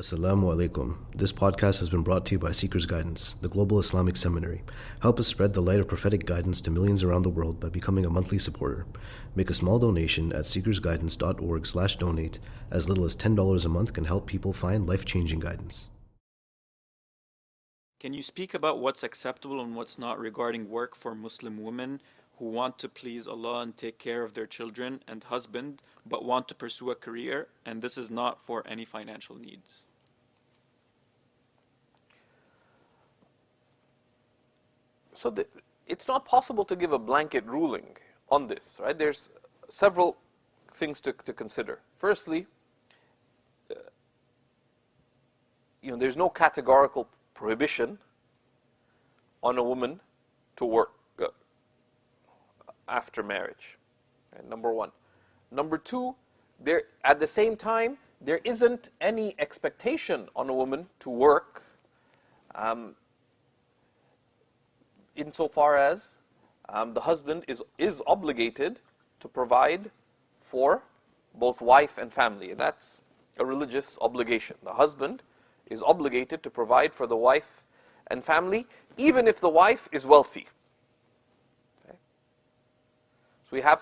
Assalamu alaikum. This podcast has been brought to you by SeekersGuidance, the global Islamic seminary. Help us spread the light of prophetic guidance to millions around the world by becoming a monthly supporter. Make a small donation at SeekersGuidance.org/donate. As little as $10 a month can help people find life-changing guidance. Can you speak about what's acceptable and what's not regarding work for Muslim women who want to please Allah and take care of their children and husband, but want to pursue a career, and this is not for any financial needs? So it's not possible to give a blanket ruling on this, right? There's several things to consider. Firstly, there's no categorical prohibition on a woman to work after marriage. Right, number one. Number two, at the same time, there isn't any expectation on a woman to work insofar as the husband is obligated to provide for both wife and family. And that's a religious obligation. The husband is obligated to provide for the wife and family, even if the wife is wealthy. Okay? So we have,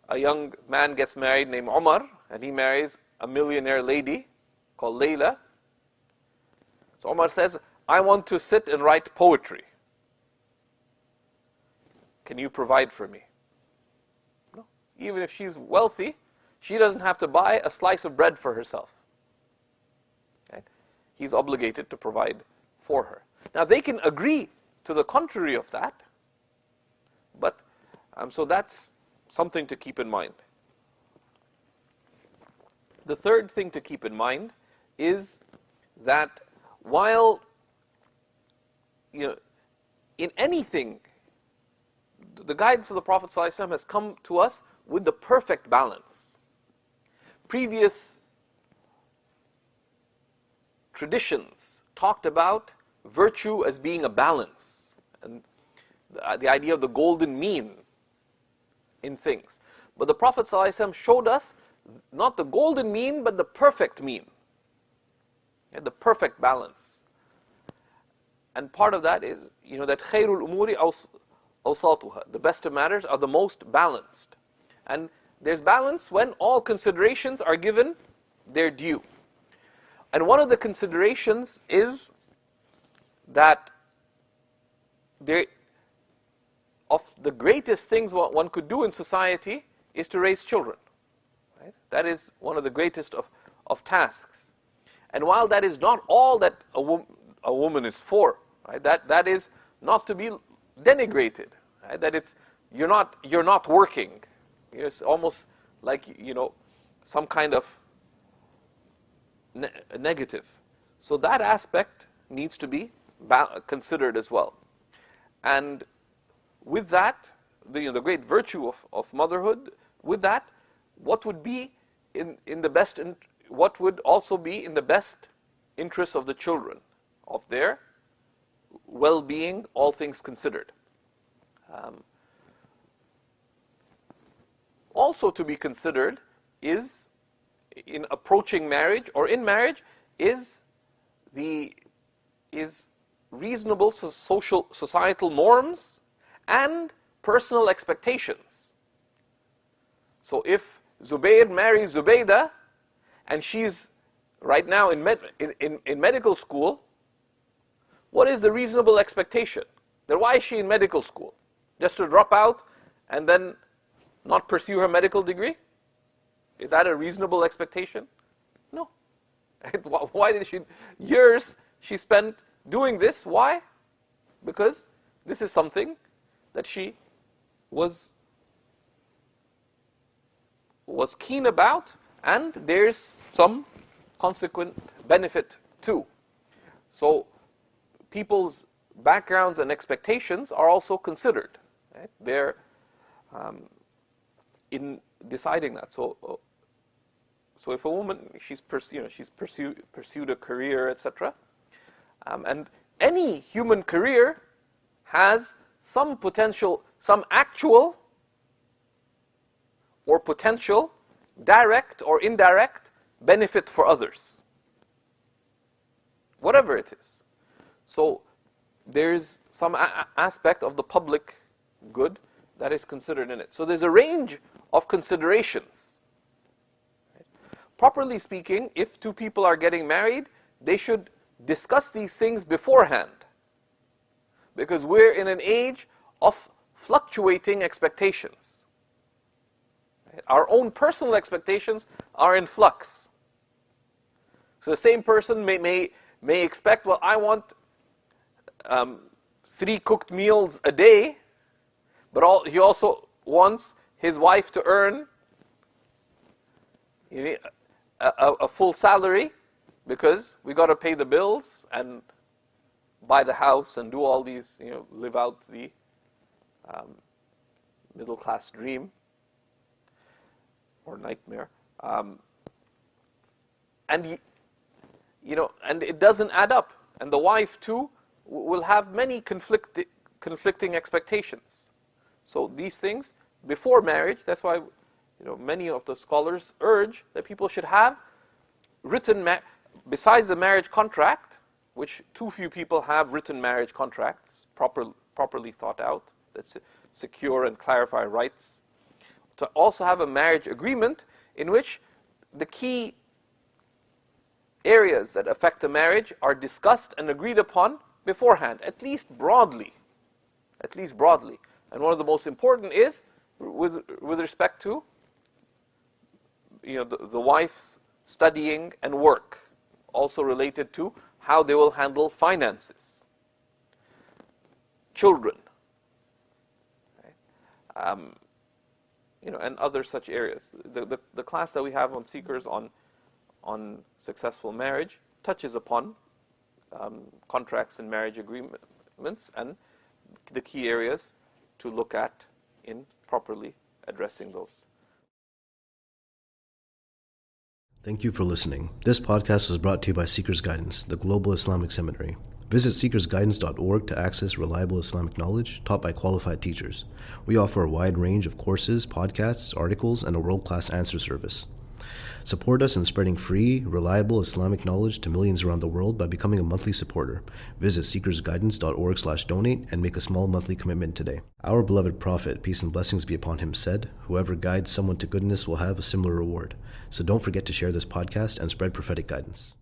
a young man gets married named Umar, and he marries a millionaire lady called Layla. So Umar says, I want to sit and write poetry. Can you provide for me? No. Even if she's wealthy, she doesn't have to buy a slice of bread for herself. Okay? He's obligated to provide for her. Now they can agree to the contrary of that, but so that's something to keep in mind. The third thing to keep in mind is that while in anything, the guidance of the Prophet ﷺ has come to us with the perfect balance. Previous traditions talked about virtue as being a balance, and the idea of the golden mean in things. But the Prophet ﷺ showed us not the golden mean, but the perfect mean, the perfect balance. And part of that is, that khairul umuri awsatuha, the best of matters are the most balanced. And there's balance when all considerations are given their due. And one of the considerations is that of the greatest things one could do in society is to raise children. Right? That is one of the greatest of tasks. And while that is not all that a woman is for, right? That is not to be denigrated. Right? That you're not working. It's almost like some kind of negative. So that aspect needs to be considered as well. And with that, the great virtue of motherhood, with that, what would be in the best, what would also be in the best interests of the children, of their well-being, all things considered. Also to be considered is, in approaching marriage or in marriage, is reasonable societal norms and personal expectations. So if Zubayr marries Zubaydah, and she's right now in medical school, what is the reasonable expectation? Then why is she in medical school? Just to drop out and then not pursue her medical degree? Is that a reasonable expectation? No. Why did years she spent doing this? Why? Because this is something that she was keen about, and there's some consequent benefit too. So people's backgrounds and expectations are also considered. Right? They're in deciding that. So if a woman she's pursued a career, etc., and any human career has some potential, some actual or potential direct or indirect benefit for others. whatever it is. So there's some aspect of the public good that is considered in it. So there's a range of considerations. Properly speaking, if two people are getting married, they should discuss these things beforehand, because we're in an age of fluctuating expectations. Our own personal expectations are in flux. So the same person may expect, well, I want 3 cooked meals a day, but he also wants his wife to earn a full salary, because we got to pay the bills and buy the house and do all these, live out the middle class dream or nightmare. And it doesn't add up. And the wife too will have many conflicting expectations. So these things before marriage, that's why many of the scholars urge that people should have written, besides the marriage contract, which too few people have written marriage contracts, properly thought out, that secure and clarify rights, to also have a marriage agreement in which the key areas that affect the marriage are discussed and agreed upon beforehand, at least broadly. And one of the most important is with respect to the wife's studying and work, also related to how they will handle finances, children, and other such areas. The class that we have on Seekers on successful marriage touches upon contracts and marriage agreements and the key areas to look at in properly addressing those. Thank you for listening. This podcast was brought to you by Seekers Guidance, the Global Islamic Seminary. Visit SeekersGuidance.org to access reliable Islamic knowledge taught by qualified teachers. We offer a wide range of courses, podcasts, articles, and a world-class answer service. Support us in spreading free, reliable Islamic knowledge to millions around the world by becoming a monthly supporter. Visit SeekersGuidance.org/donate and make a small monthly commitment today. Our beloved Prophet, peace and blessings be upon him, said, "Whoever guides someone to goodness will have a similar reward." So don't forget to share this podcast and spread prophetic guidance.